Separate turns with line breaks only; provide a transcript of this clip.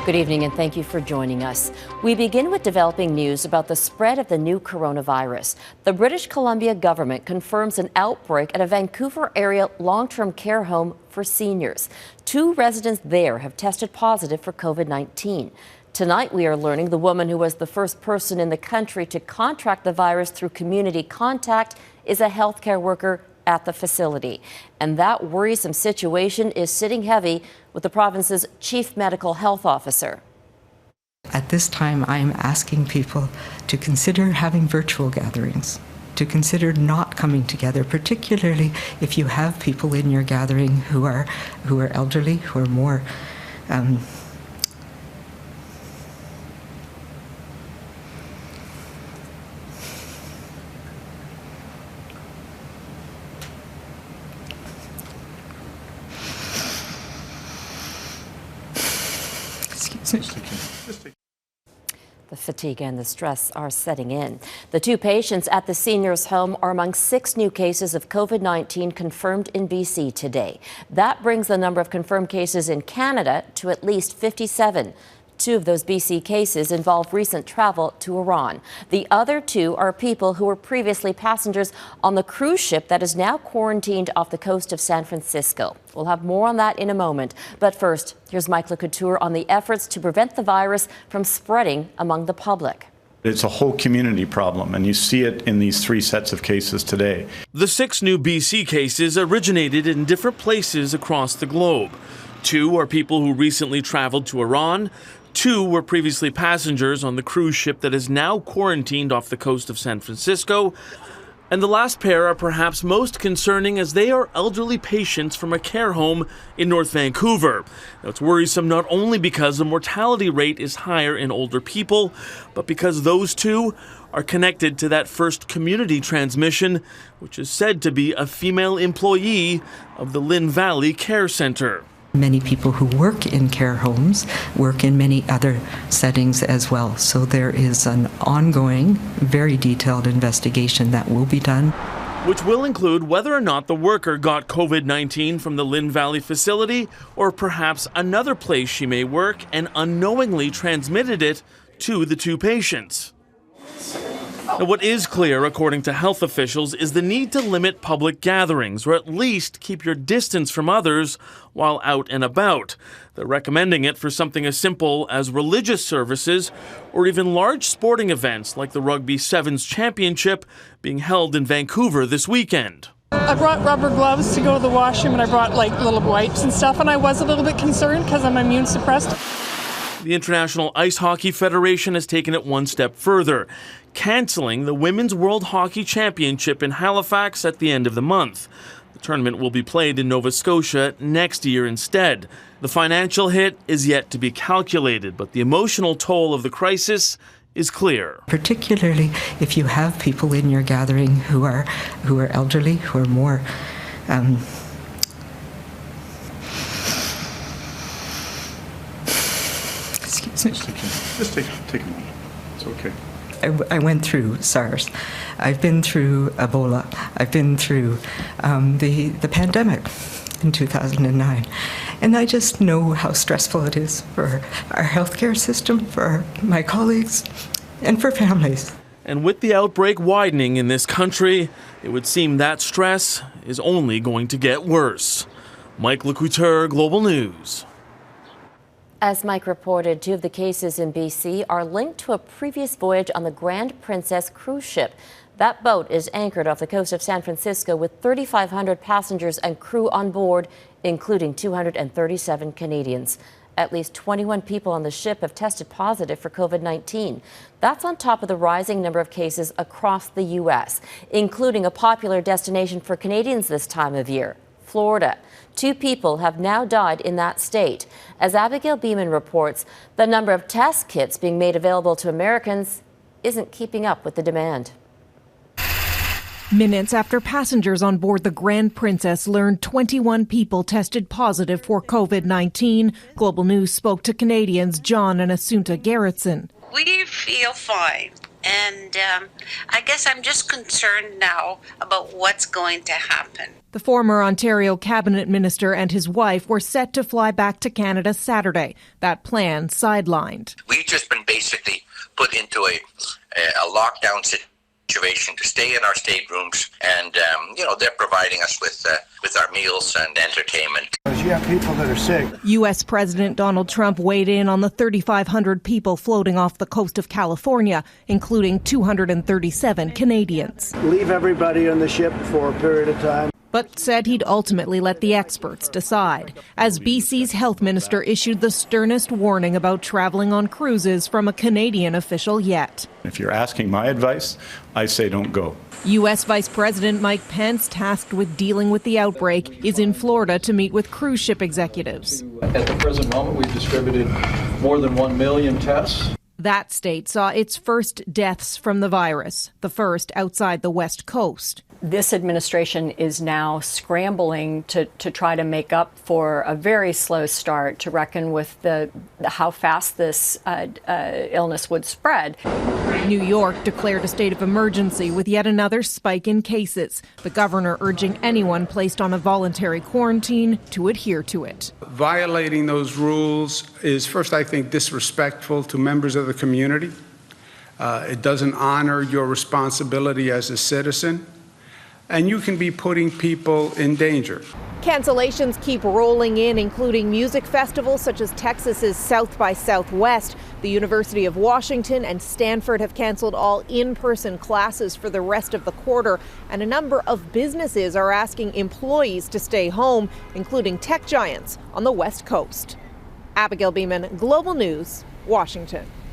Good evening and thank you for joining us. We begin with developing news about the spread of the new coronavirus. The British Columbia government confirms an outbreak at a Vancouver area long-term care home for seniors. 2 residents there have tested positive for COVID-19. Tonight we are learning the woman who was the first person in the country to contract the virus through community contact is a healthcare worker at the facility. And that worrisome situation is sitting heavy with the province's chief medical health officer.
At this time, I am asking people to consider having virtual gatherings, to consider not coming together, particularly if you have people in your gathering who are elderly, who are more
The fatigue and the stress are setting in. The 2 patients at the seniors' home are among 6 new cases of COVID-19 confirmed in BC today. That brings the number of confirmed cases in Canada to at least 57. 2 of those BC cases involve recent travel to Iran. The other 2 are people who were previously passengers on the cruise ship that is now quarantined off the coast of San Francisco. We'll have more on that in a moment. But first, here's Couteur on the efforts to prevent the virus from spreading among the public.
It's a whole community problem, and you see it in these 3 sets of cases today.
The 6 new BC cases originated in different places across the globe. 2 are people who recently traveled to Iran. 2 were previously passengers on the cruise ship that is now quarantined off the coast of San Francisco. And the last pair are perhaps most concerning as they are elderly patients from a care home in North Vancouver. Now, it's worrisome not only because the mortality rate is higher in older people, but because those 2 are connected to that first community transmission, which is said to be a female employee of the Lynn Valley Care Centre.
Many people who work in care homes work in many other settings as well. So there is an ongoing, very detailed investigation that will be done.
Which will include whether or not the worker got COVID-19 from the Lynn Valley facility or perhaps another place she may work and unknowingly transmitted it to the 2 patients. Now, what is clear, according to health officials, is the need to limit public gatherings, or at least keep your distance from others while out and about. They're recommending it for something as simple as religious services or even large sporting events like the Rugby Sevens Championship being held in Vancouver this weekend.
I brought rubber gloves to go to the washroom, and I brought little wipes and stuff, and I was a little bit concerned because I'm immune suppressed.
The International Ice Hockey Federation has taken it one step further, canceling the Women's World Hockey Championship in Halifax at the end of the month. The tournament will be played in Nova Scotia next year instead. The financial hit is yet to be calculated, but the emotional toll of the crisis is clear.
Particularly if you have people in your gathering who are elderly, who are more
Just take a moment. It's okay.
I went through SARS. I've been through Ebola. I've been through the pandemic in 2009. And I just know how stressful it is for our healthcare system, for my colleagues, and for families.
And with the outbreak widening in this country, it would seem that stress is only going to get worse. Couteur, Global News.
As Mike reported, 2 of the cases in BC are linked to a previous voyage on the Grand Princess cruise ship. That boat is anchored off the coast of San Francisco with 3,500 passengers and crew on board, including 237 Canadians. At least 21 people on the ship have tested positive for COVID-19. That's on top of the rising number of cases across the U.S., including a popular destination for Canadians this time of year, Florida. 2 people have now died in that state. As Abigail Bimman reports, the number of test kits being made available to Americans isn't keeping up with the demand.
Minutes after passengers on board the Grand Princess learned 21 people tested positive for COVID-19, Global News spoke to Canadians John and Assunta Gerritsen.
We feel fine. And I guess I'm just concerned now about what's going to happen.
The former Ontario cabinet minister and his wife were set to fly back to Canada Saturday. That plan sidelined.
We've just been basically put into a lockdown situation to stay in our staterooms, and they're providing us with our meals and entertainment.
You have people that are sick.
U.S. President Donald Trump weighed in on the 3,500 people floating off the coast of California, including 237 Canadians.
Leave everybody on the ship for a period of time.
But said he'd ultimately let the experts decide, as BC's health minister issued the sternest warning about traveling on cruises from a Canadian official yet.
If you're asking my advice, I say don't go.
U.S. Vice President Mike Pence, tasked with dealing with the outbreak, is in Florida to meet with cruise ship executives.
At the present moment, we've distributed more than 1 million tests.
That state saw its first deaths from the virus, the first outside the West Coast.
This administration is now scrambling to try to make up for a very slow start, to reckon with how fast this illness would spread.
New York declared a state of emergency with yet another spike in cases. The governor urging anyone placed on a voluntary quarantine to adhere to it.
Violating those rules is, first, I think, disrespectful to members of the community. It doesn't honor your responsibility as a citizen. And you can be putting people in danger.
Cancellations keep rolling in, including music festivals such as Texas's South by Southwest. The University of Washington and Stanford have canceled all in-person classes for the rest of the quarter, and a number of businesses are asking employees to stay home, including tech giants on the West Coast. Abigail Bimman, Global News, Washington.